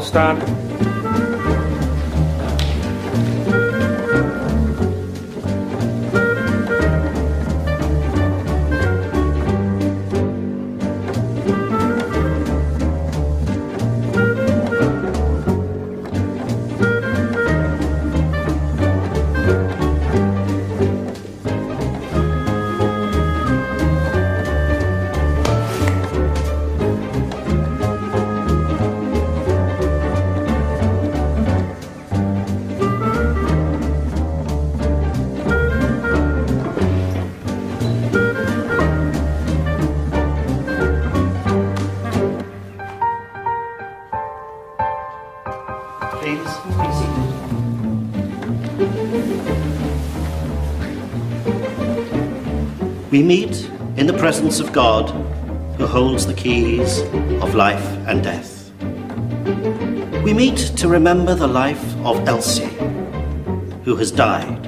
stand. We meet in the presence of God, who holds the keys of life and death. We meet to remember the life of Elsie, who has died.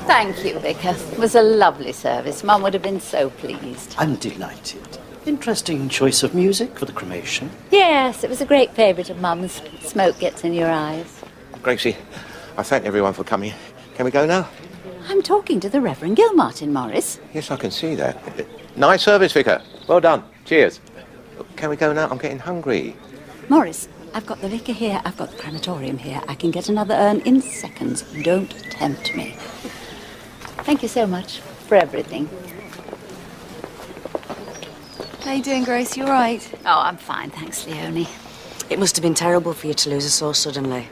Thank you, Vicar. It was a lovely service. Mum would have been so pleased. I'm delighted. Interesting choice of music for the cremation. Yes, it was a great favourite of Mum's. Smoke gets in your eyes. Gracie, I thank everyone for coming. Can we go now? I'm talking to the Reverend Gilmartin, Morris. Yes, I can see that. Nice service, Vicar. Well done. Cheers. Can we go now? I'm getting hungry. Morris, I've got the vicar here. I've got the crematorium here. I can get another urn in seconds. Don't tempt me. Thank you so much for everything. How you doing, Grace? You all right? Oh, I'm fine, thanks, Leonie. It must have been terrible for you to lose her so suddenly.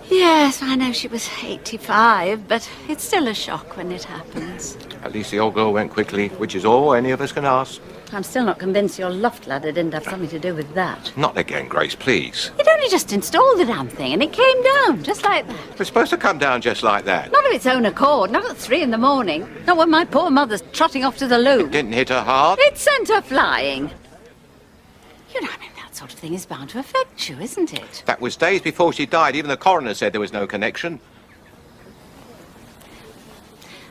Yes, I know she was 85, but it's still a shock when it happens. At least the old girl went quickly, which is all any of us can ask. I'm still not convinced your loft ladder didn't have something to do with that. Not again, Grace, please. You'd only just installed the damn thing and it came down, just like that. It's supposed to come down just like that. Not of its own accord, not at 3 in the morning. Not when my poor mother's trotting off to the loo. It didn't hit her hard. It sent her flying. You know, I mean, that sort of thing is bound to affect you, isn't it? That was days before she died. Even the coroner said there was no connection.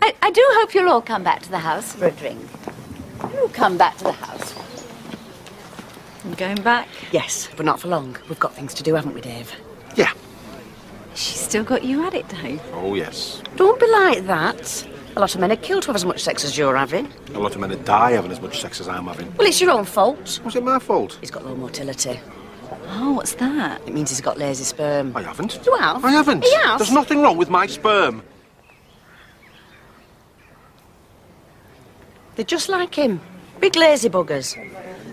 I do hope you'll all come back to the house for a drink. You'll come back to the house. You going back? Yes, but not for long. We've got things to do, haven't we, Dave? Yeah. She's still got you at it, Dave. Oh, yes. Don't be like that. A lot of men are killed to have as much sex as you're having. A lot of men would die having as much sex as I'm having. Well, it's your own fault. Was it my fault? He's got low motility. Oh, what's that? It means he's got lazy sperm. I haven't. You have? I haven't. He has? There's nothing wrong with my sperm. They're just like him. Big lazy buggers.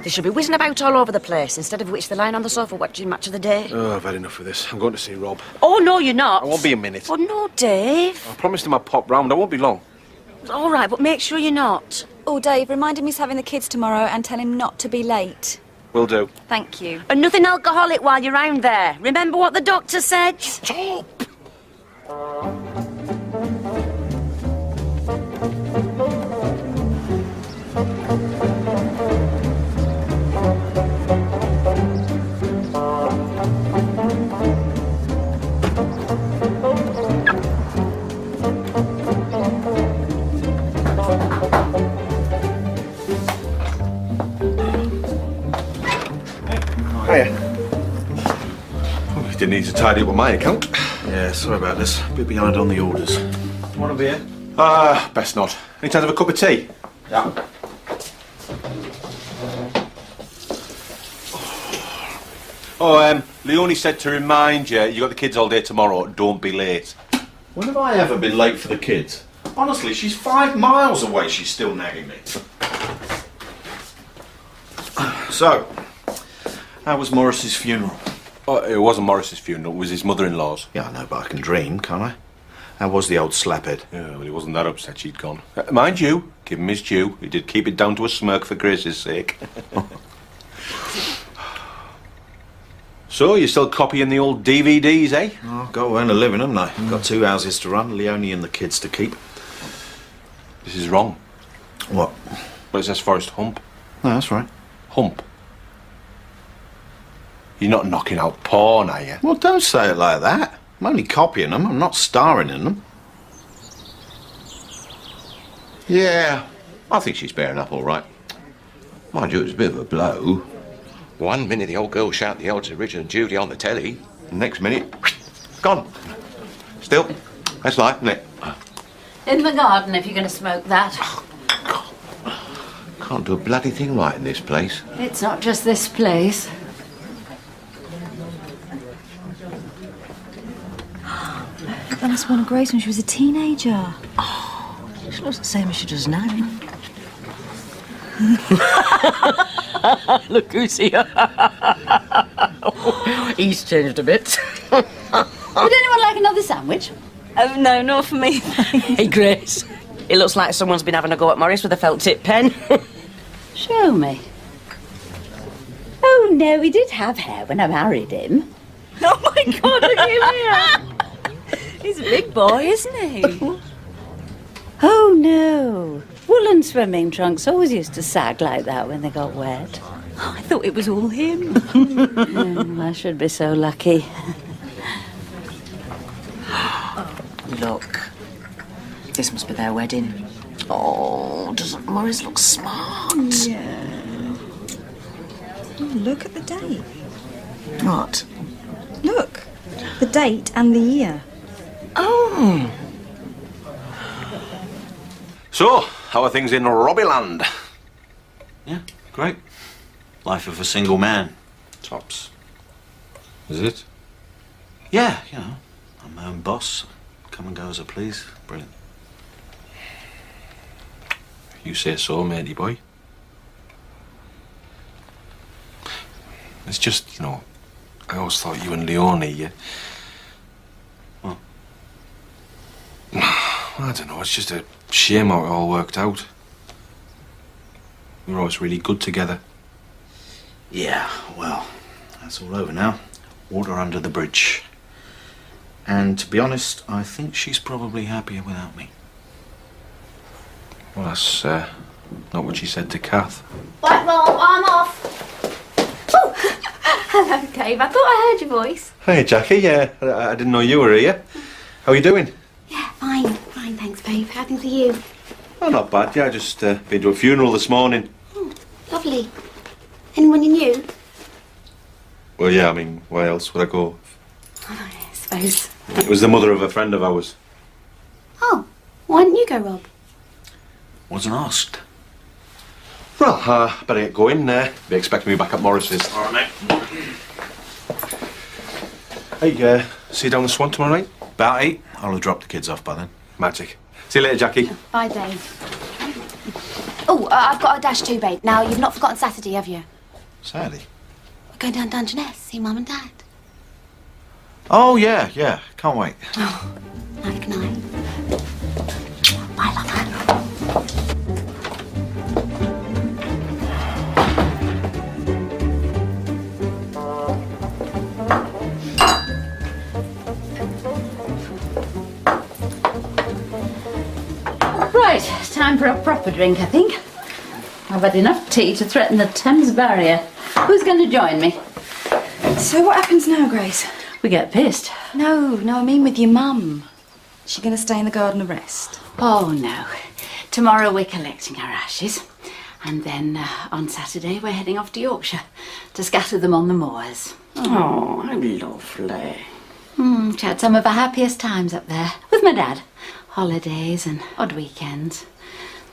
They should be whizzing about all over the place, instead of which they're lying on the sofa watching Match of the Day. Oh, I've had enough of this. I'm going to see Rob. Oh, no, you're not. I won't be a minute. Oh, no, Dave. I promised him I'd pop round. I won't be long. All right, but make sure you're not. Oh, Dave, remind him he's having the kids tomorrow and tell him not to be late. Will do. Thank you. And nothing alcoholic while you're round there. Remember what the doctor said? Stop! Hiya. Oh, you didn't need to tidy up with my account. Yeah, sorry about this. A bit behind on the orders. Want a beer? Best not. Any chance of a cup of tea? Yeah. Oh, Leonie said to remind you, you got the kids all day tomorrow, don't be late. When have I ever been late for the kids? Honestly, she's 5 miles away. She's still nagging me. So, how was Morris's funeral? Oh, it wasn't Morris's funeral, it was his mother-in-law's. Yeah, I know, but I can dream, can't I? How was the old slaphead? Yeah, well, he wasn't that upset she'd gone. Mind you, give him his due. He did keep it down to a smirk for Grace's sake. So, you're still copying the old DVDs, eh? Oh, got to earn a living, haven't I? Got 2 houses to run, Leonie and the kids to keep. This is wrong. What? Well, it says Forest Hump. No, that's right. Hump. You're not knocking out porn, are you? Well, don't say it like that. I'm only copying them. I'm not starring in them. Yeah, I think she's bearing up all right. Mind you, it was a bit of a blow. One minute the old girl shouting the odds of Richard and Judy on the telly, the next minute, gone. Still, that's life, isn't it? In the garden, if you're going to smoke that. Can't do a bloody thing right in this place. It's not just this place. That must have been Grace when she was a teenager. She looks the same as she does now. Look who's here. He's changed a bit. Would anyone like another sandwich? Oh, no, not for me. Hey, Grace. It looks like someone's been having a go at Morris with a felt tip pen. Show me. Oh, no, he did have hair when I married him. Oh, my God, look at him here. He's a big boy, isn't he? Oh, no. Woolen swimming trunks always used to sag like that when they got wet. Oh, I thought it was all him. I should be so lucky. Look. This must be their wedding. Oh, doesn't Morris look smart? Yeah. Oh, look at the date. What? Look. The date and the year. Oh. So, how are things in Robbieland? Yeah, great. Life of a single man. Tops. Is it? Yeah, you know, I'm my own boss. Come and go as I please. Brilliant. You say so, matey boy. It's just, you know, I always thought you and Leonie, What? I don't know, it's just a shame how it all worked out. We were always really good together. Yeah, well, that's all over now. Water under the bridge. And to be honest, I think she's probably happier without me. Well, that's not what she said to Kath. Right, well, I'm off. Oh, hello, Dave. I thought I heard your voice. Hey, Jackie, yeah, I didn't know you were here. How are you doing? Yeah, fine. Fine, thanks, babe. How things are you? Oh, not bad, yeah, I just been to a funeral this morning. Oh, lovely. Anyone you knew? Well, yeah, I mean, where else would I go? Oh, I suppose. It was the mother of a friend of ours. Oh, why didn't you go, Rob? Wasn't asked. Well, better get going. They expect me back at Morris's. All right, mate. Hey, see you down the Swan tomorrow night? About 8. I'll have dropped the kids off by then. Magic. See you later, Jackie. Bye, Dave. Oh, I've got a dash too, babe. Now, you've not forgotten Saturday, have you? Saturday? We're going down Dungeness, see Mum and Dad. Oh, yeah, yeah. Can't wait. Oh, night, good night. Bye, lover. Right, it's time for a proper drink, I think. I've had enough tea to threaten the Thames Barrier. Who's going to join me? So what happens now, Grace? We get pissed. No, I mean with your mum. Is she going to stay in the garden and rest? Oh, no. Tomorrow we're collecting our ashes. And then on Saturday we're heading off to Yorkshire to scatter them on the moors. Oh, how lovely. She had some of her happiest times up there with my dad. Holidays and odd weekends.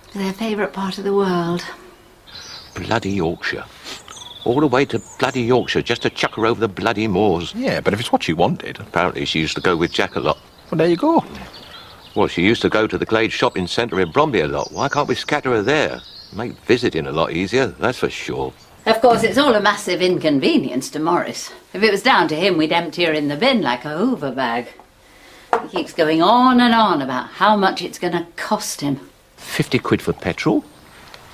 It was their favourite part of the world. Bloody Yorkshire. All the way to bloody Yorkshire just to chuck her over the bloody moors. Yeah, but if it's what she wanted. Apparently she used to go with Jack a lot. Well, there you go. Well, she used to go to the Glade shopping centre in Bromley a lot. Why can't we scatter her there? Make visiting a lot easier, that's for sure. Of course, it's all a massive inconvenience to Morris. If it was down to him, we'd empty her in the bin like a Hoover bag. He keeps going on and on about how much it's going to cost him. 50 quid for petrol.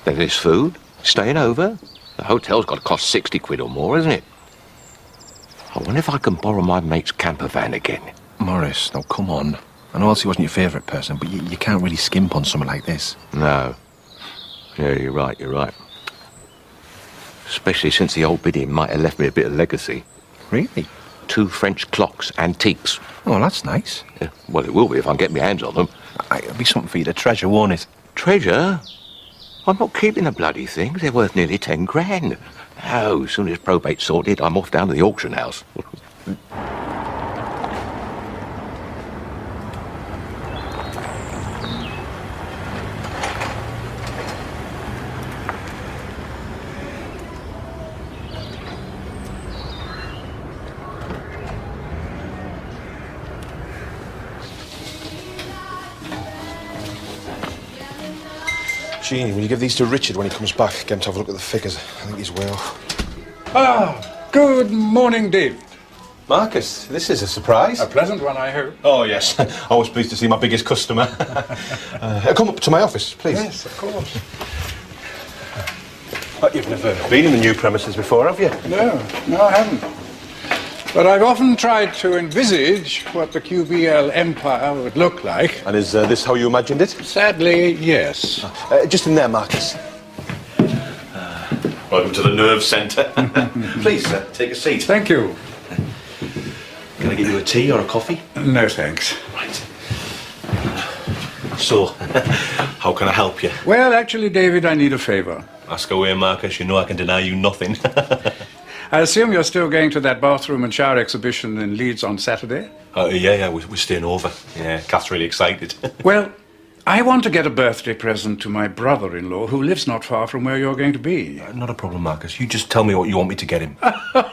Then there's food, staying over. The hotel's got to cost 60 quid or more, isn't it? I wonder if I can borrow my mate's camper van again. Morris, now come on. I know Elsie wasn't your favourite person, but you can't really skimp on something like this. No. Yeah, you're right. Especially since the old bidding might have left me a bit of legacy. Really? 2 French clocks, antiques. Oh, that's nice. Yeah, well, it will be if I can get my hands on them. It'll be something for you to treasure, won't it? Treasure? I'm not keeping the bloody things. They're worth nearly 10 grand. Oh, as soon as probate's sorted, I'm off down to the auction house. Jeannie, will you give these to Richard when he comes back? Get him to have a look at the figures. I think he's way off. Ah, good morning, David. Marcus, this is a surprise. A pleasant one, I hope. Oh, yes. Always pleased to see my biggest customer. Come up to my office, please. Yes, of course. You've never been in the new premises before, have you? No, I haven't. But I've often tried to envisage what the QBL empire would look like. And is this how you imagined it? Sadly, yes. Just in there, Marcus. Welcome to the nerve centre. Please, take a seat. Thank you. Can I get you a tea or a coffee? No, thanks. Right. So, how can I help you? Well, actually, David, I need a favour. Ask away, Marcus. You know I can deny you nothing. I assume you're still going to that bathroom and shower exhibition in Leeds on Saturday? Yeah, we're staying over. Yeah, Kath's really excited. Well, I want to get a birthday present to my brother-in-law, who lives not far from where you're going to be. Not a problem, Marcus. You just tell me what you want me to get him.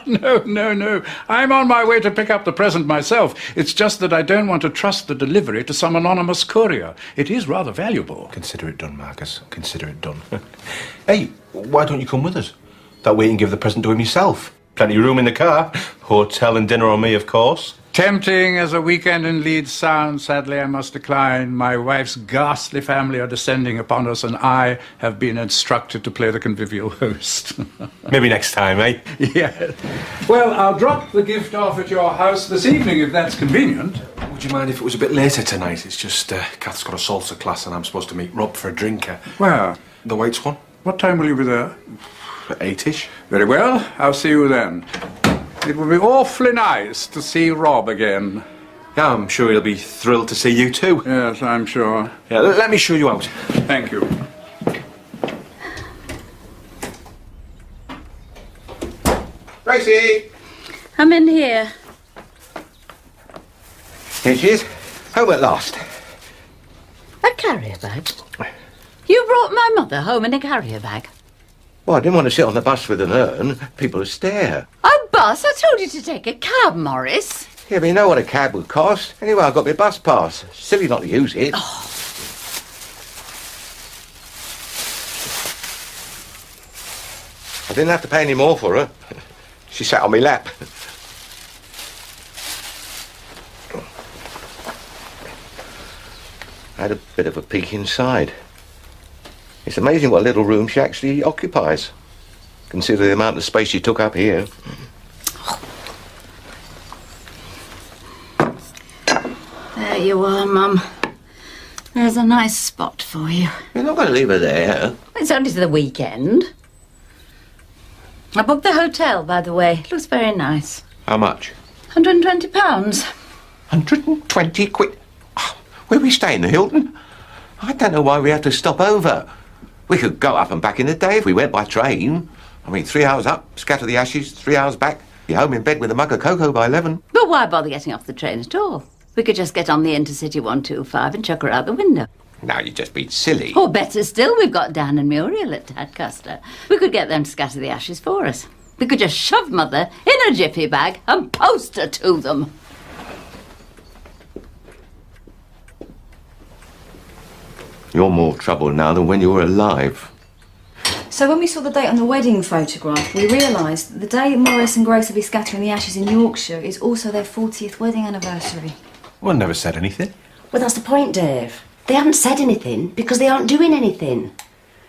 No. I'm on my way to pick up the present myself. It's just that I don't want to trust the delivery to some anonymous courier. It is rather valuable. Consider it done, Marcus. Consider it done. Hey, why don't you come with us? That way you can give the present to him yourself. Plenty of room in the car. Hotel and dinner on me, of course. Tempting as a weekend in Leeds sounds, sadly I must decline. My wife's ghastly family are descending upon us, and I have been instructed to play the convivial host. Maybe next time, eh? Yeah. Well, I'll drop the gift off at your house this evening, if that's convenient. Would you mind if it was a bit later tonight? It's just Kath's got a salsa class and I'm supposed to meet Rob for a drink. Where? The White Swan. What time will you be there? 8-ish. Very well. I'll see you then. It will be awfully nice to see Rob again. Yeah, I'm sure he'll be thrilled to see you too. Yes, I'm sure. Yeah, let me show you out. Thank you. Gracie! I'm in here. Here she is. Home at last. A carrier bag? You brought my mother home in a carrier bag? Well, I didn't want to sit on the bus with an urn. People would stare. A bus? I told you to take a cab, Morris. Yeah, but you know what a cab would cost. Anyway, I've got my bus pass. Silly not to use it. Oh. I didn't have to pay any more for her. She sat on my lap. I had a bit of a peek inside. It's amazing what little room she actually occupies. Consider the amount of space she took up here. There you are, Mum. There's a nice spot for you. You're not going to leave her there. It's only to the weekend. I booked the hotel, by the way. It looks very nice. How much? £120. 120 quid? Oh, where are we staying, the Hilton? I don't know why we have to stop over. We could go up and back in a day if we went by train. I mean, 3 hours up, scatter the ashes, 3 hours back. You're home in bed with a mug of cocoa by 11. But why bother getting off the train at all? We could just get on the Intercity 125 and chuck her out the window. Now you're just being silly. Or better still, we've got Dan and Muriel at Tadcaster. We could get them to scatter the ashes for us. We could just shove Mother in a jiffy bag and post her to them. You're more trouble now than when you were alive. So when we saw the date on the wedding photograph, we realised that the day Morris and Grace will be scattering the ashes in Yorkshire is also their 40th wedding anniversary. Well, never said anything. Well, that's the point, Dave. They haven't said anything because they aren't doing anything.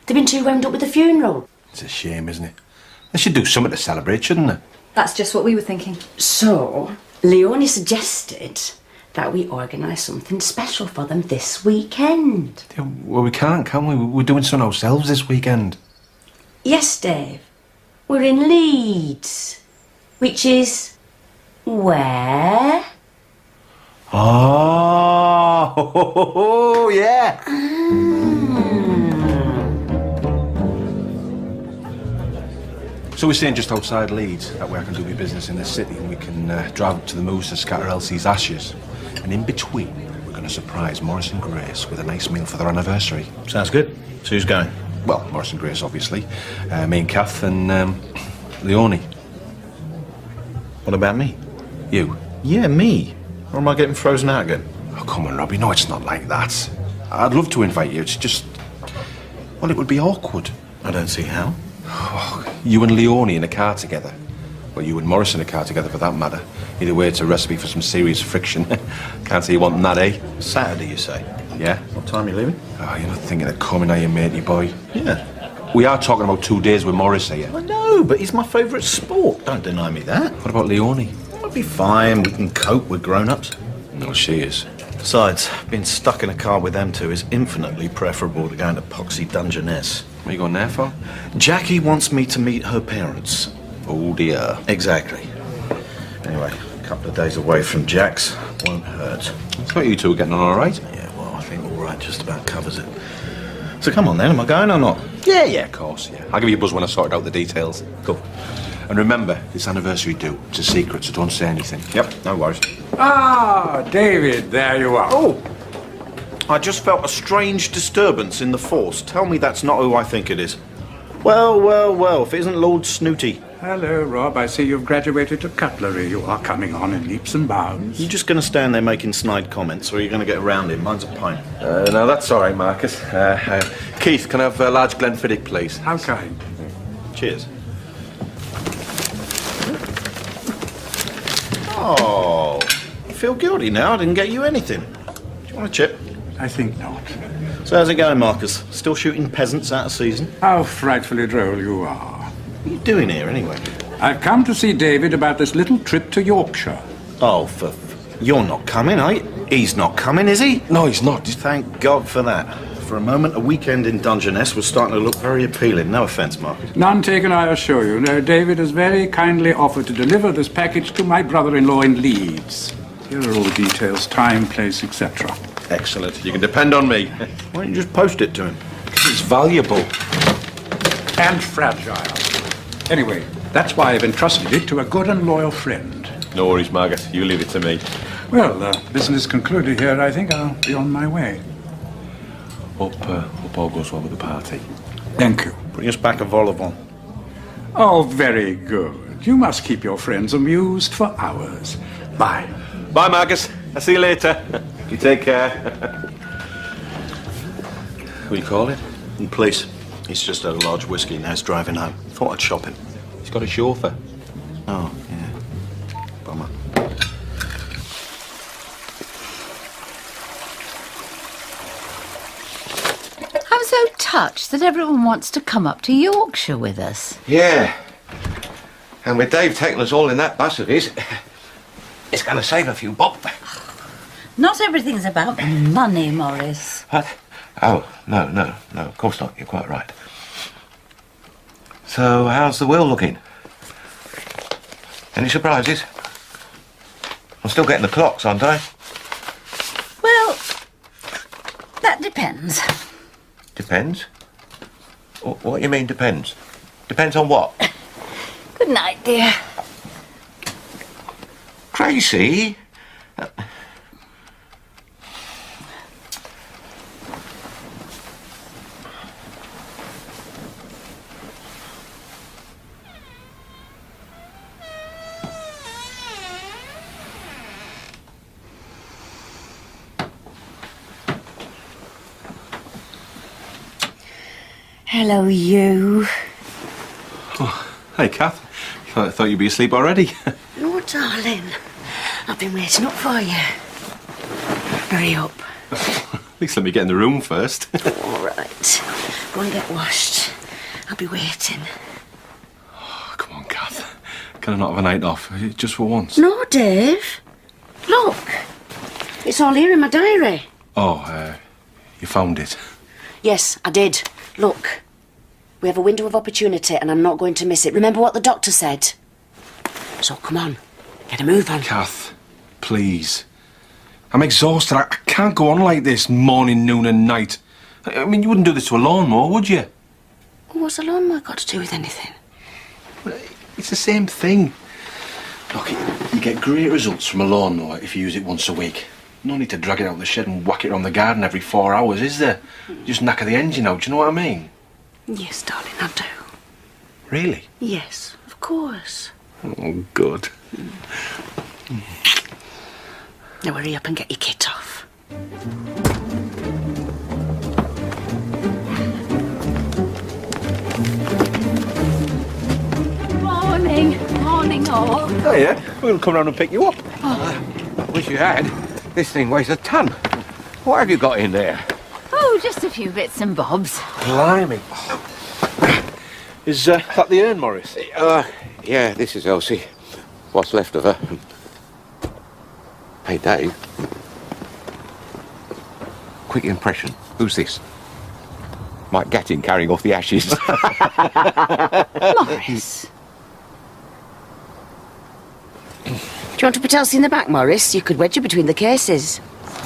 They've been too wound up with the funeral. It's a shame, isn't it? They should do something to celebrate, shouldn't they? That's just what we were thinking. So, Leonie suggested that we organise something special for them this weekend. Yeah, well, we can't, can we? We're doing something ourselves this weekend. Yes, Dave. We're in Leeds, which is where? Oh, yeah. So we're staying just outside Leeds. That way I can do my business in the city and we can drive up to the Moors to scatter Elsie's ashes. And in between, we're going to surprise Morris and Grace with a nice meal for their anniversary. Sounds good. So who's going? Well, Morris and Grace, obviously. Me and Kath and Leonie. What about me? You? Yeah, me. Or am I getting frozen out again? Oh, come on, Robbie. No, it's not like that. I'd love to invite you. It's just... well, it would be awkward. I don't see how. Oh, you and Leonie in a car together. Well, you and Morris in a car together, for that matter. Either way, it's a recipe for some serious friction. Can't see you wanting that, eh? Saturday, you say? Yeah. What time are you leaving? Oh, you're not thinking of coming, are you, matey boy? Yeah. We are talking about 2 days with Morris here. I know, but he's my favourite sport. Don't deny me that. What about Leonie? We'll be fine. We can cope with grown-ups. No, she is. Besides, being stuck in a car with them two is infinitely preferable to going to Poxy Dungeness. What are you going there for? Jackie wants me to meet her parents. Oh, dear. Exactly. Anyway, a couple of days away from Jack's won't hurt. I thought you two were getting on all right. Yeah, well, I think all right just about covers it. So come on then, am I going or not? Yeah, of course, yeah. I'll give you a buzz when I sorted out the details. Cool. And remember, this anniversary due. It's a secret, so don't say anything. Yep, no worries. Ah, David, there you are. Oh! I just felt a strange disturbance in the force. Tell me that's not who I think it is. Well, if it isn't Lord Snooty. Hello, Rob. I see you've graduated to cutlery. You are coming on in leaps and bounds. You just going to stand there making snide comments, or are you going to get around him? Mine's a pint. No, that's all right, Marcus. Keith, can I have a large Glenfiddich, please? How kind. Cheers. Oh, I feel guilty now. I didn't get you anything. Do you want a chip? I think not. So how's it going, Marcus? Still shooting peasants out of season? How frightfully droll you are. What are you doing here, anyway? I've come to see David about this little trip to Yorkshire. Oh, you're not coming, are you? He's not coming, is he? No, he's not. Thank God for that. For a moment, a weekend in Dungeness was starting to look very appealing. No offence, Marcus. None taken, I assure you. No, David has very kindly offered to deliver this package to my brother-in-law in Leeds. Here are all the details, time, place, etc. Excellent. You can depend on me. Why don't you just post it to him? It's valuable. And fragile. Anyway, that's why I've entrusted it to a good and loyal friend. No worries, Marcus. You leave it to me. Well, business concluded here. I think I'll be on my way. Hope all goes well with the party. Thank you. Bring us back a vol au vent. Oh, very good. You must keep your friends amused for hours. Bye. Bye, Marcus. I'll see you later. You take care. Who you calling? Police. He's just had a large whiskey and now he's driving home. Thought I'd shop him. He's got a chauffeur. Oh, yeah. Bummer. I'm so touched that everyone wants to come up to Yorkshire with us. Yeah. And with Dave taking us all in that bus of his, it's going to save a few bob. Not everything's about money, Morris. What? Oh, no, of course not. You're quite right. So, how's the will looking? Any surprises? I'm still getting the clocks, aren't I? Well, that depends. Depends? What do you mean, depends? Depends on what? Good night, dear. Tracy? Hello, you. Oh, hey, Kath. I thought you'd be asleep already. Oh, darling. I've been waiting up for you. Hurry up. At least let me get in the room first. All right. Go and get washed. I'll be waiting. Oh, come on, Kath. Can I not have a night off? Just for once? No, Dave. Look. It's all here in my diary. Oh, you found it? Yes, I did. Look. We have a window of opportunity and I'm not going to miss it. Remember what the doctor said? So come on. Get a move on. Kath, please. I'm exhausted. I can't go on like this morning, noon and night. I mean, you wouldn't do this to a lawnmower, would you? What's a lawnmower got to do with anything? It's the same thing. Look, you get great results from a lawnmower if you use it once a week. No need to drag it out of the shed and whack it around the garden every 4 hours, is there? Just knacker the engine out, do you know what I mean? Yes, darling, I do. Really? Yes, of course. Oh, good. Now hurry up and get your kit off. Morning all. Oh, yeah? We're going to come round and pick you up. I wish you had. This thing weighs a ton. What have you got in there? Oh, just a few bits and bobs. Blimey. Is that the urn, Morris? Yeah, this is Elsie. What's left of her. Hey, Dave. Quick impression. Who's this? Mike Gattin carrying off the ashes. Morris. Do you want to put Elsie in the back, Morris? You could wedge her between the cases.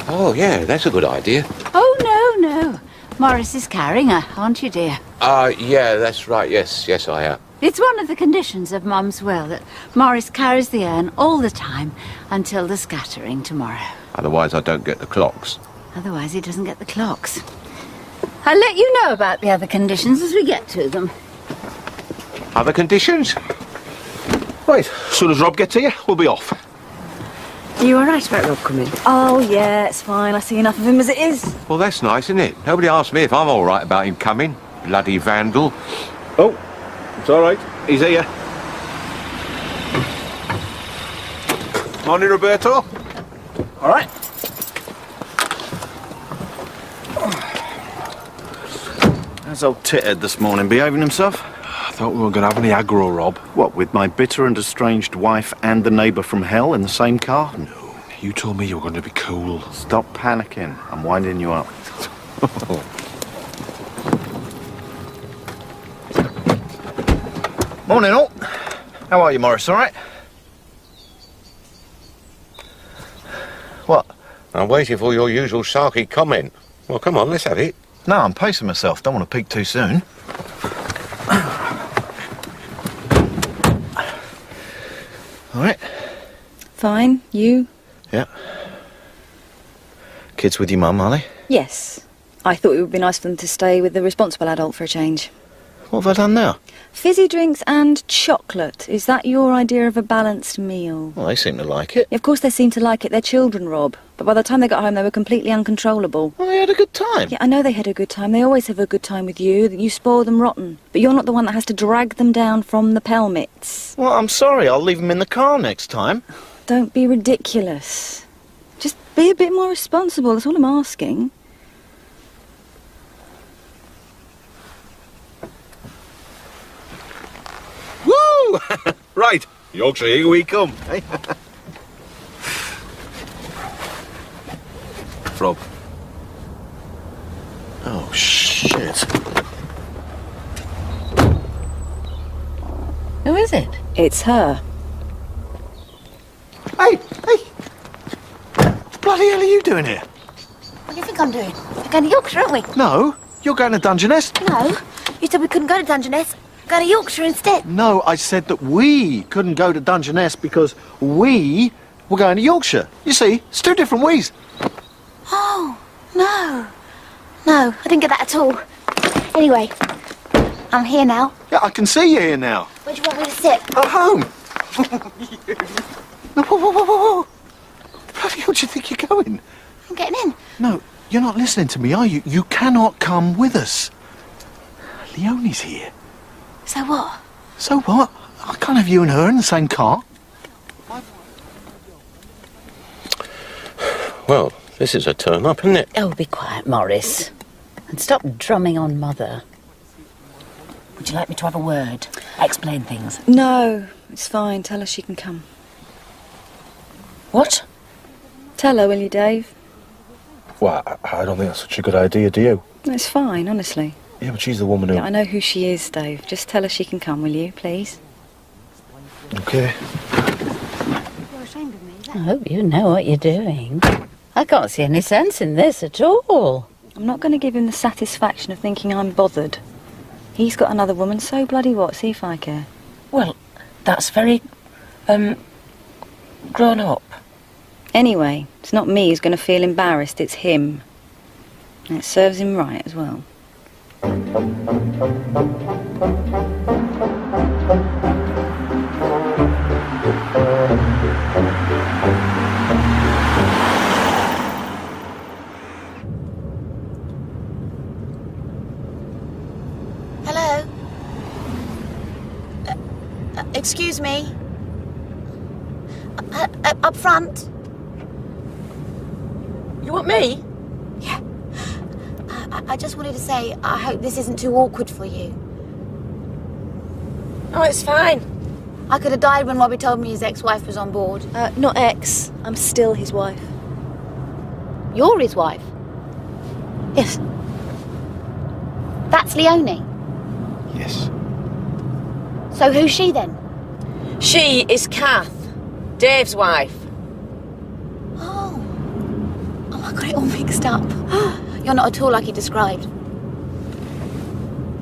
Oh, yeah, that's a good idea. Oh, no. Morris is carrying her, aren't you, dear? Yeah, that's right. Yes, I am. It's one of the conditions of Mum's will that Morris carries the urn all the time until the scattering tomorrow. Otherwise, I don't get the clocks. Otherwise, he doesn't get the clocks. I'll let you know about the other conditions as we get to them. Other conditions? Right, as soon as Rob gets here, we'll be off. Are you all right about Rob coming? Oh, yeah, it's fine. I see enough of him as it is. Well, that's nice, isn't it? Nobody asked me if I'm all right about him coming. Bloody vandal. Oh, it's all right. He's here. Morning, Roberto. All right. How's old Tithead this morning? Behaving himself? I thought we were going to have any aggro, Rob. What, with my bitter and estranged wife and the neighbour from hell in the same car? No, you told me you were going to be cool. Stop panicking. I'm winding you up. Morning, all. How are you, Morris? All right? What? I'm waiting for your usual sarky comment. Well, come on, let's have it. No, I'm pacing myself. Don't want to peak too soon. All right. Fine. You? Yeah. Kids with your mum, are they? Yes. I thought it would be nice for them to stay with the responsible adult for a change. What have I done now? Fizzy drinks and chocolate. Is that your idea of a balanced meal? Well, they seem to like it. Of course they seem to like it. They're children, Rob. But by the time they got home, they were completely uncontrollable. Well, they had a good time. Yeah, I know they had a good time. They always have a good time with you. You spoil them rotten. But you're not the one that has to drag them down from the pelmets. Well, I'm sorry. I'll leave them in the car next time. Don't be ridiculous. Just be a bit more responsible. That's all I'm asking. Woo! Right, Yorkshire, here we come. Rob. Oh, shit. Who is it? It's her. Hey! What the bloody hell are you doing here? What do you think I'm doing? We're going to Yorkshire, aren't we? No, you're going to Dungeness. No. You said we couldn't go to Dungeness. Go to Yorkshire instead. No, I said that we couldn't go to Dungeness because we were going to Yorkshire. You see, it's two different we's. Oh, no. No, I didn't get that at all. Anyway, I'm here now. Yeah, I can see you here now. Where do you want me to sit? At home. No, whoa. Bloody hell do you think you're going? I'm getting in. No, you're not listening to me, are you? You cannot come with us. Leonie's here. So what? So what? I can't have you and her in the same car. Well, this is a turn-up, isn't it? Oh, be quiet, Morris. And stop drumming on Mother. Would you like me to have a word? Explain things. No, it's fine. Tell her she can come. What? Tell her, will you, Dave? Well, I don't think that's such a good idea, do you? It's fine, honestly. Yeah, but she's the woman who... Yeah, I know who she is, Dave. Just tell her she can come, will you, please? Okay. You're ashamed of me, is that? I hope you know what you're doing. I can't see any sense in this at all. I'm not going to give him the satisfaction of thinking I'm bothered. He's got another woman, so bloody what? See if I care. Well, That's very, grown up. Anyway, it's not me who's going to feel embarrassed, it's him. And it serves him right as well. Hello? Excuse me? Up front? You want me? Yeah. I just wanted to say, I hope this isn't too awkward for you. Oh, it's fine. I could have died when Robbie told me his ex-wife was on board. Not ex. I'm still his wife. You're his wife? Yes. That's Leonie. Yes. So who's she then? She is Kath, Dave's wife. Oh, I got it all mixed up. You're not at all like he described.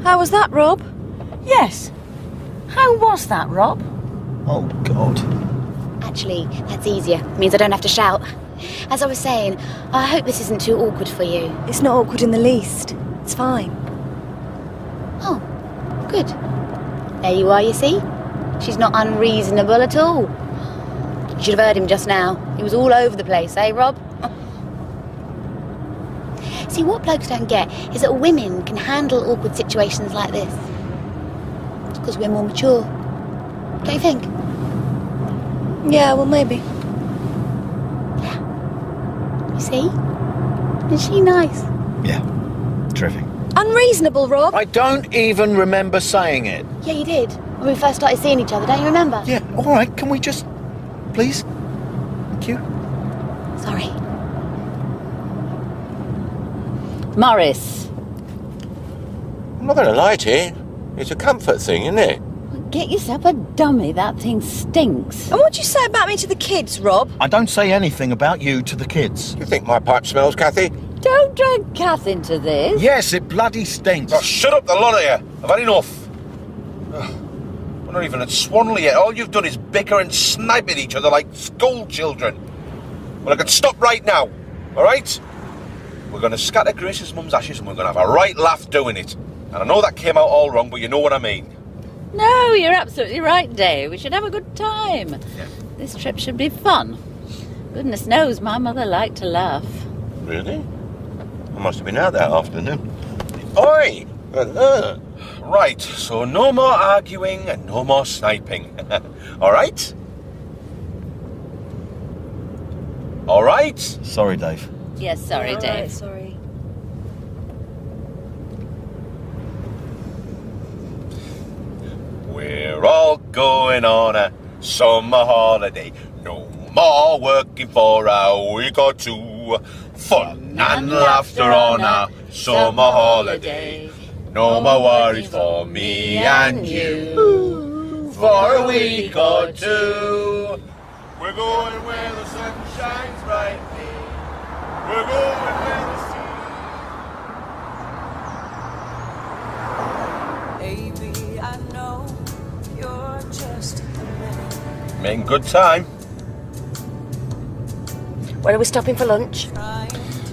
How was that, Rob? Yes. How was that, Rob? Oh, God. Actually, that's easier. It means I don't have to shout. As I was saying, I hope this isn't too awkward for you. It's not awkward in the least. It's fine. Oh, good. There you are, you see? She's not unreasonable at all. You should have heard him just now. He was all over the place, eh, Rob? See, what blokes don't get is that women can handle awkward situations like this. It's because we're more mature. Don't you think? Yeah, well, maybe. You see? Is she nice? Yeah. Terrific. Unreasonable, Rob. I don't even remember saying it. Yeah, you did. When we first started seeing each other, don't you remember? Yeah, all right. Can we just... Please? Thank you. Sorry. Morris, I'm not going to lie to you. It's a comfort thing, isn't it? get yourself a dummy. That thing stinks. And what'd you say about me to the kids, Rob? I don't say anything about you to the kids. You think my pipe smells, Kathy? Don't drag Kath into this. Yes, it bloody stinks. Oh, shut up, the lot of you. I've had enough. We're not even at Swanley yet. All you've done is bicker and snipe at each other like school children. Well, I can stop right now, all right? We're going to scatter Grace's mum's ashes and we're going to have a right laugh doing it. And I know that came out all wrong, but you know what I mean. No, you're absolutely right, Dave. We should have a good time. Yeah. This trip should be fun. Goodness knows my mother liked to laugh. Really? I must have been out that afternoon. Oi! Right, so no more arguing and no more sniping. All right? All right? Sorry, Dave. Yes, sorry, Dave. Right, sorry. We're all going on a summer holiday. No more working for a week or two. Fun and laughter on a summer holiday. No more worries for me and you. For a week or two. We're going where the sun shines brightly. We're going where the sea. Baby, I know you're just a man. Making good time. Where are we stopping for lunch?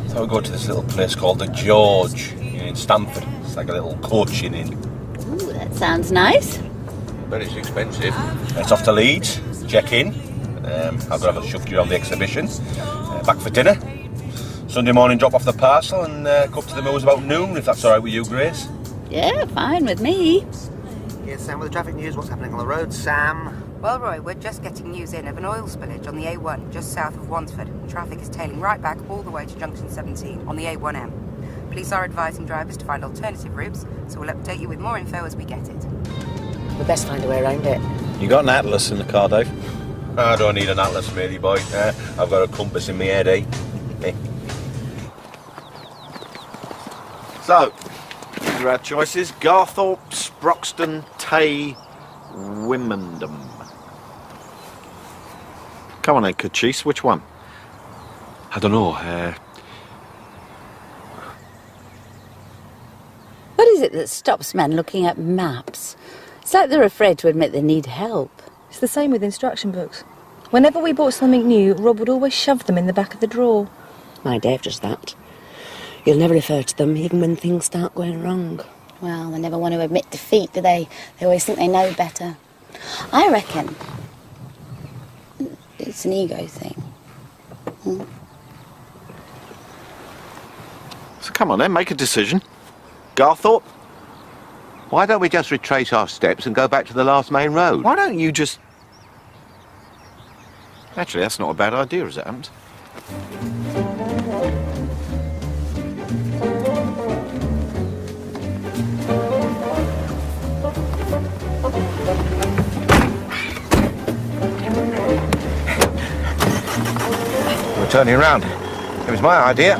So we go to this little place called the George in Stamford. It's like a little coaching inn. Ooh, that sounds nice. But it's expensive. It's off to Leeds. Check in. I'll go have a shuffle around the exhibition. Back for dinner. Sunday morning, drop off the parcel and go up to the moors about noon, if that's all right with you, Grace. Yeah, fine with me. Yes, Sam, with the traffic news, what's happening on the road, Sam? Well, Roy, we're just getting news in of an oil spillage on the A1, just south of Wansford. Traffic is tailing right back all the way to junction 17 on the A1M. Police are advising drivers to find alternative routes, so we'll update you with more info as we get it. We best find a way around it. You got an atlas in the car, Dave? I don't need an atlas, matey boy. I've got a compass in my head, eh? So, these are our choices. Garthorpe, Sproxton, Tay, Wymondham. Come on then, Cachise, which one? I don't know. What is it that stops men looking at maps? It's like they're afraid to admit they need help. It's the same with instruction books. Whenever we bought something new, Rob would always shove them in the back of the drawer. My Dave does that. He'll never refer to them, even when things start going wrong. Well, they never want to admit defeat, do they? They always think they know better. I reckon it's an ego thing. Hmm? So come on then, make a decision. Garthorpe? Why don't we just retrace our steps and go back to the last main road? Why don't you just... Actually, that's not a bad idea, as it happens. We're turning around. It was my idea.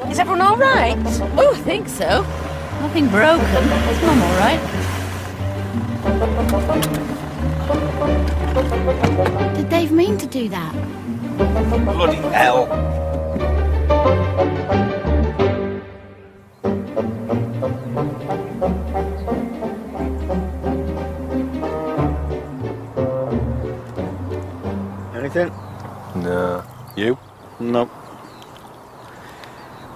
Is everyone all right? Oh, I think so. Nothing broken. It's Mum all right. Did Dave mean to do that? Bloody hell. Anything? No. You? No.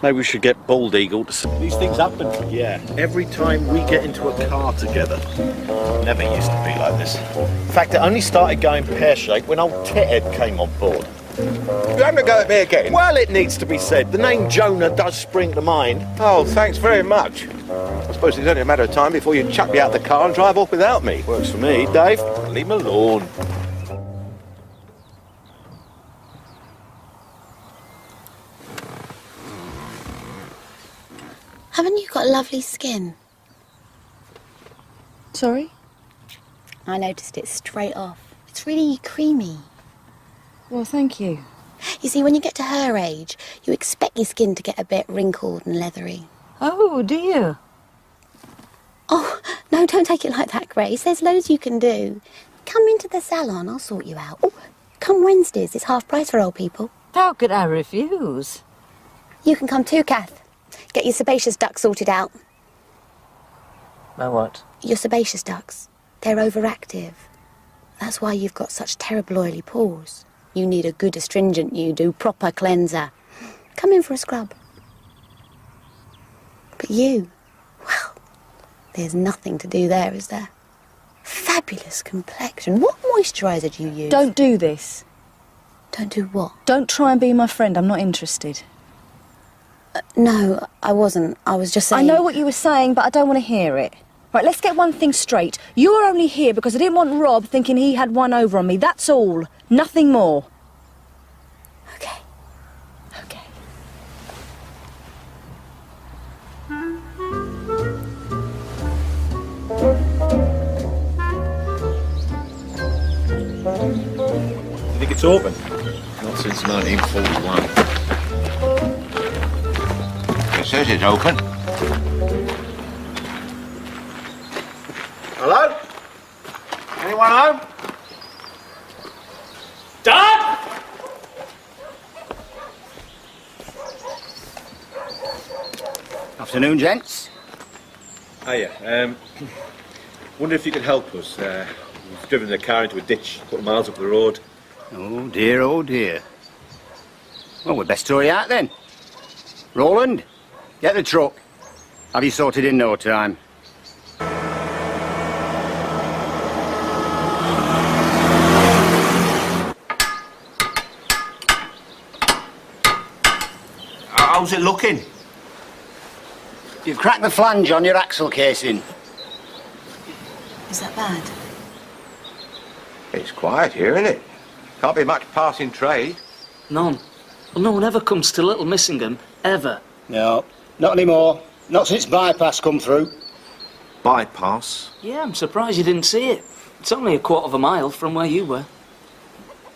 Maybe we should get Bald Eagle to... These things happen. Yeah. Every time we get into a car together. Never used to be like this. In fact, it only started going pear-shaped when old Tithead came on board. You having a go at me again? Well, it needs to be said. The name Jonah does spring to mind. Oh, thanks very much. I suppose it's only a matter of time before you chuck me out the car and drive off without me. Works for me, Dave. Leave me alone. Haven't you got lovely skin? Sorry? I noticed it straight off. It's really creamy. Well, thank you. You see, when you get to her age, you expect your skin to get a bit wrinkled and leathery. Oh, do you? Oh, no, don't take it like that, Grace. There's loads you can do. Come into the salon, I'll sort you out. Oh, come Wednesdays, it's half price for old people. How could I refuse? You can come too, Kath. Get your sebaceous ducts sorted out. My what? Your sebaceous ducts. They're overactive. That's why you've got such terrible oily pores. You need a good astringent, you do. Proper cleanser. Come in for a scrub. But you, well, there's nothing to do there, is there? Fabulous complexion. What moisturiser do you use? Don't do this. Don't do what? Don't try and be my friend. I'm not interested. No, I wasn't. I was just saying... I know what you were saying, but I don't want to hear it. Right, let's get one thing straight. You were only here because I didn't want Rob thinking he had one over on me. That's all. Nothing more. Okay. Okay. You think it's open? Not since 1941. It says it's open. Hello? Anyone home? Dad! Afternoon, gents. Hiya. Wonder if you could help us. We've driven the car into a ditch a couple of miles up the road. Oh, dear, oh, dear. Well, we'd best tow you out, then. Roland, get the truck. Have you sorted in no time? How's it looking? You've cracked the flange on your axle casing. Is that bad? It's quiet here, isn't it? Can't be much passing trade. None. Well, no one ever comes to Little Missingham, ever. No, not anymore. Not since Bypass come through. Bypass? Yeah, I'm surprised you didn't see it. It's only a 1/4 mile from where you were.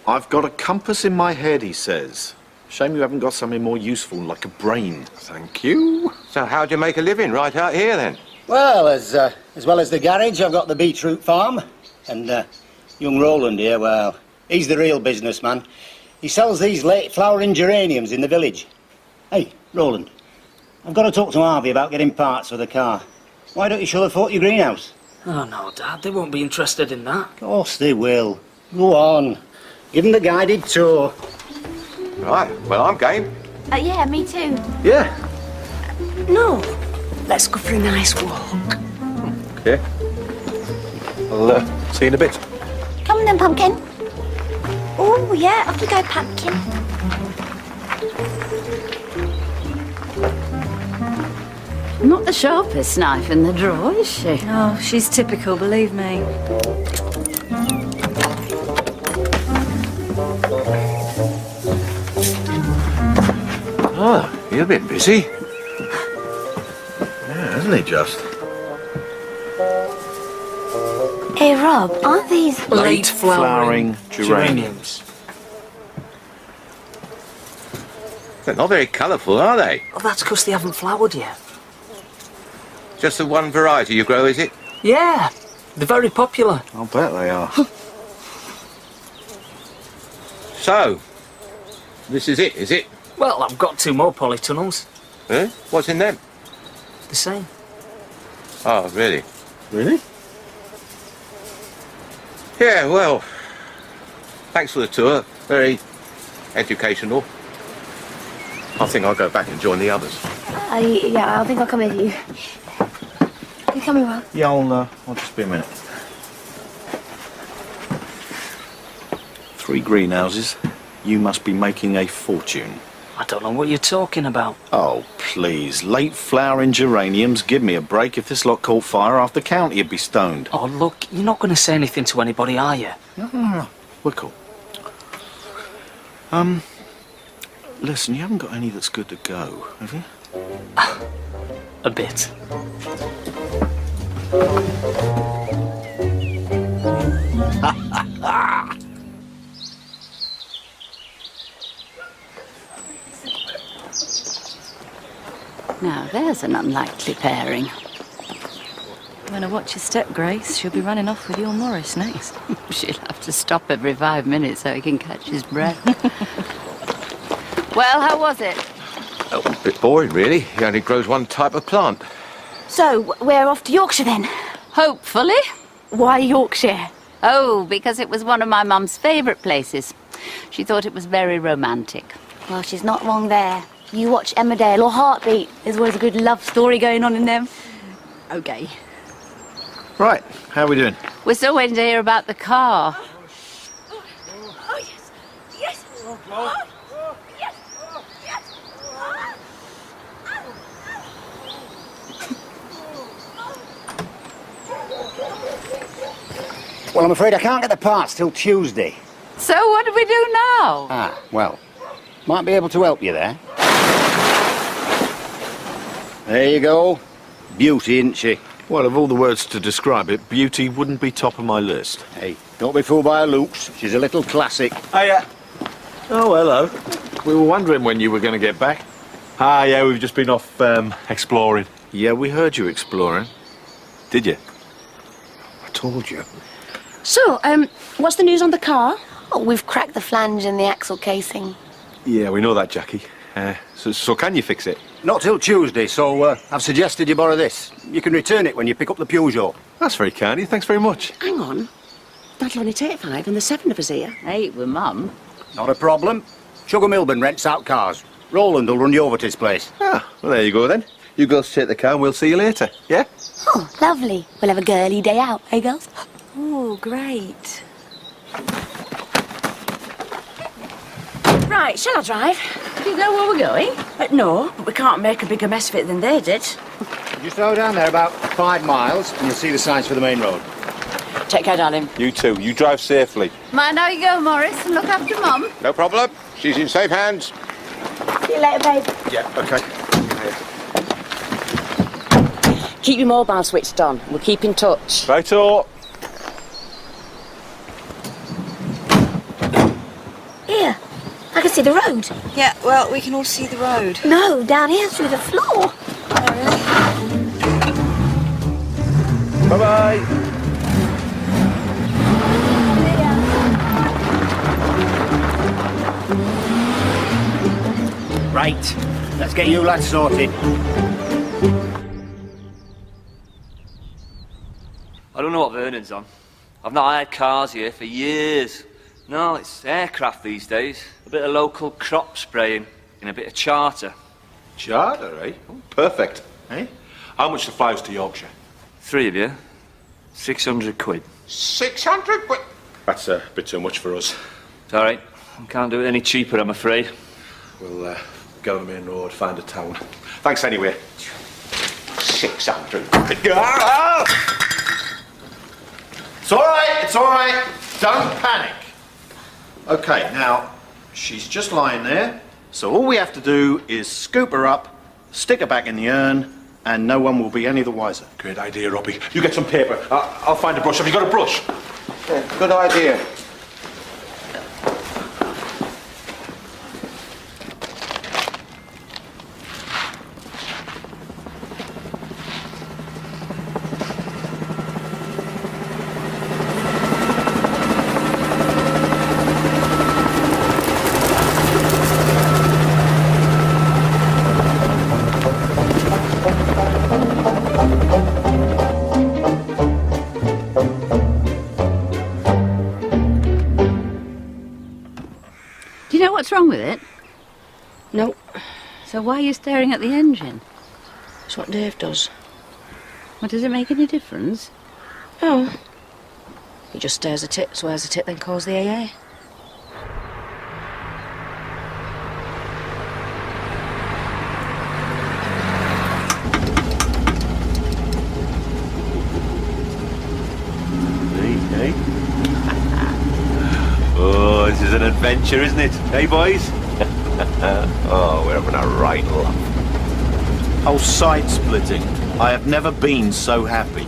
I've got a compass in my head, he says. Shame you haven't got something more useful, like a brain. Thank you. So how'd you make a living right out here, then? Well, as well as the garage, I've got the beetroot farm. And young Roland here, well, he's the real businessman. He sells these late flowering geraniums in the village. Hey, Roland, I've got to talk to Harvey about getting parts for the car. Why don't you show the folk your greenhouse? Oh, no, Dad, they won't be interested in that. Of course they will. Go on. Give them the guided tour. Right, well, I'm game. Yeah, me too. Yeah. No. Let's go for a nice walk. Okay. I'll see you in a bit. Come on then, Pumpkin. Oh, yeah, off you go, Pumpkin. Not the sharpest knife in the drawer, is she? Oh, she's typical, believe me. Oh, you're a bit busy. Yeah, isn't he just? Hey, Rob, aren't these... Late flowering geraniums. They're not very colourful, are they? Oh, that's because they haven't flowered yet. Just the one variety you grow, is it? Yeah, they're very popular. I'll bet they are. So, this is it, is it? Well, I've got 2 more polytunnels. Eh? What's in them? The same. Oh, really? Really? Yeah, well, thanks for the tour. Very educational. I think I'll go back and join the others. Yeah, I think I'll come with you. You coming, Rob? Yeah, I'll just be a minute. 3 greenhouses. You must be making a fortune. I don't know what you're talking about. Oh, please. Late flowering geraniums. Give me a break. If this lot caught fire, half the county would be stoned. Oh, look, you're not going to say anything to anybody, are you? No. We're cool. Listen, you haven't got any that's good to go, have you? A bit. Now, there's an unlikely pairing. When I watch your step, Grace, she'll be running off with your Morris next. She'll have to stop every 5 minutes so he can catch his breath. Well, how was it? Oh, a bit boring, really. He only grows one type of plant. So, we're off to Yorkshire then? Hopefully. Why Yorkshire? Oh, because it was one of my mum's favourite places. She thought it was very romantic. Well, she's not wrong there. You watch Emmerdale or Heartbeat. There's always a good love story going on in them. Okay. Right, how are we doing? We're still waiting to hear about the car. Oh, yes. Yes. Oh, yes. Yes. Well, I'm afraid I can't get the parts till Tuesday. So what do we do now? Ah, well, might be able to help you there. There you go. Beauty, isn't she? Well, of all the words to describe it, beauty wouldn't be top of my list. Hey, don't be fooled by her looks. She's a little classic. Hiya. Oh, hello. We were wondering when you were going to get back. Ah, yeah, we've just been off exploring. Yeah, we heard you exploring. Did you? I told you. So, what's the news on the car? Oh, we've cracked the flange in the axle casing. Yeah, we know that, Jackie. So can you fix it? Not till Tuesday, so I've suggested you borrow this. You can return it when you pick up the Peugeot. That's very kind of you. Thanks very much. Hang on. That'll only take 5 and there's 7 of us here. 8 with Mum. Not a problem. Sugar Milburn rents out cars. Roland will run you over to his place. Ah, well, there you go then. You girls take the car and we'll see you later, yeah? Oh, lovely. We'll have a girly day out, eh, girls? Oh, great. Right, shall I drive? Do you know where we're going? No, but we can't make a bigger mess of it than they did. You slow down there about 5 miles and you'll see the signs for the main road. Take care, darling. You too. You drive safely. Mind how you go, Morris, and look after Mum. No problem. She's in safe hands. See you later, babe. Yeah, okay. Keep your mobile switched on. We'll keep in touch. Righto. Here, I can see the road? Yeah, well, we can all see the road. No, down here through the floor. Bye-bye. Right, let's get you lads sorted. I don't know what Vernon's on. I've not hired cars here for years. No, it's aircraft these days. A bit of local crop spraying and a bit of charter. Charter, eh? Oh, perfect. Eh? How much to fly us to Yorkshire? 3 of you. 600 quid. 600 quid? That's a bit too much for us. It's all right. I can't do it any cheaper, I'm afraid. We'll go to the main road, find a town. Thanks anyway. 600 quid. It's all right. Don't panic. Okay, now, she's just lying there, so all we have to do is scoop her up, stick her back in the urn, and no one will be any the wiser. Great idea, Robbie. You get some paper. I'll find a brush. Have you got a brush? Yeah, good idea. What's wrong with it? No. So why are you staring at the engine? That's what Dave does. Well, does it make any difference? No. He just stares at it, swears at it, then calls the AA. Oh, this is an adventure, isn't it? Hey, boys? Oh, we're having a right laugh. Oh, side-splitting. I have never been so happy.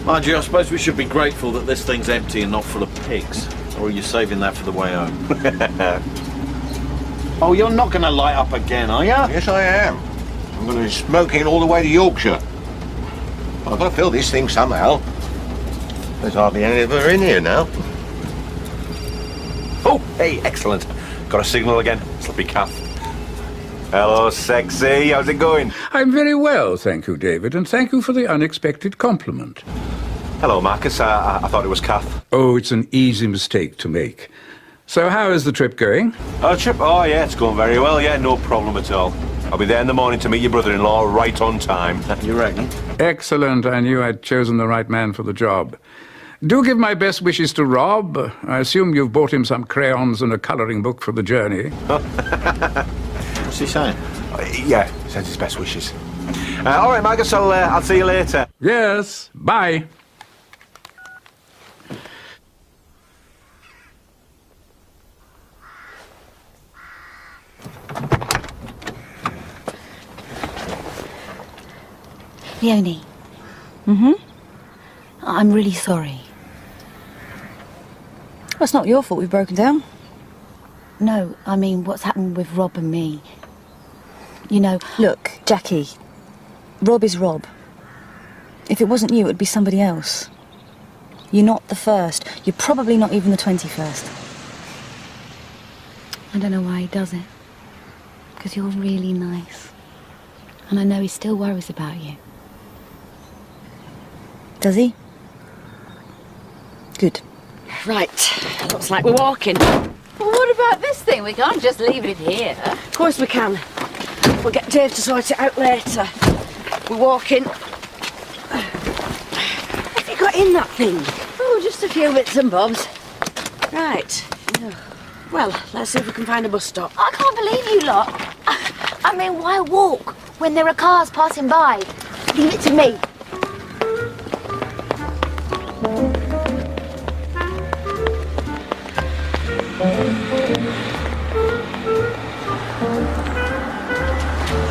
Mind you, I suppose we should be grateful that this thing's empty and not full of pigs. Or are you saving that for the way home? Oh, you're not going to light up again, are you? Yes, I am. I'm going to be smoking all the way to Yorkshire. I've got to fill this thing somehow. There's hardly any of her in here now. Oh, hey, excellent. Got a signal again. Slippy calf. Hello, sexy. How's it going? I'm very well, thank you, David, and thank you for the unexpected compliment. Hello, Marcus. I thought it was Kath. Oh, it's an easy mistake to make. So how is the trip going? Oh, trip? Oh, yeah, it's going very well. Yeah, no problem at all. I'll be there in the morning to meet your brother-in-law right on time. You reckon? Excellent. I knew I'd chosen the right man for the job. Do give my best wishes to Rob. I assume you've bought him some crayons and a colouring book for the journey. What's he saying? Yeah, sends his best wishes. All right, Marcus, I'll see you later. Yes, bye. Leonie. I'm really sorry. Well, it's not your fault we've broken down. No, I mean, what's happened with Rob and me. You know... Look, Jackie, Rob is Rob. If it wasn't you, it would be somebody else. You're not the first. You're probably not even the 21st. I don't know why he does it. Because you're really nice. And I know he still worries about you. Does he? Good. Right, looks like we're walking. Well, what about this thing? We can't just leave it here. Of course we can. We'll get Dave to sort it out later. We're walking. What have you got in that thing? Oh, just a few bits and bobs. Right. Well, let's see if we can find a bus stop. I can't believe you lot. I mean, why walk when there are cars passing by? Leave it to me.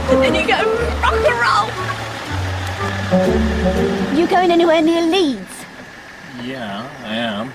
And then you go rock and roll. You going anywhere near Leeds? Yeah, I am.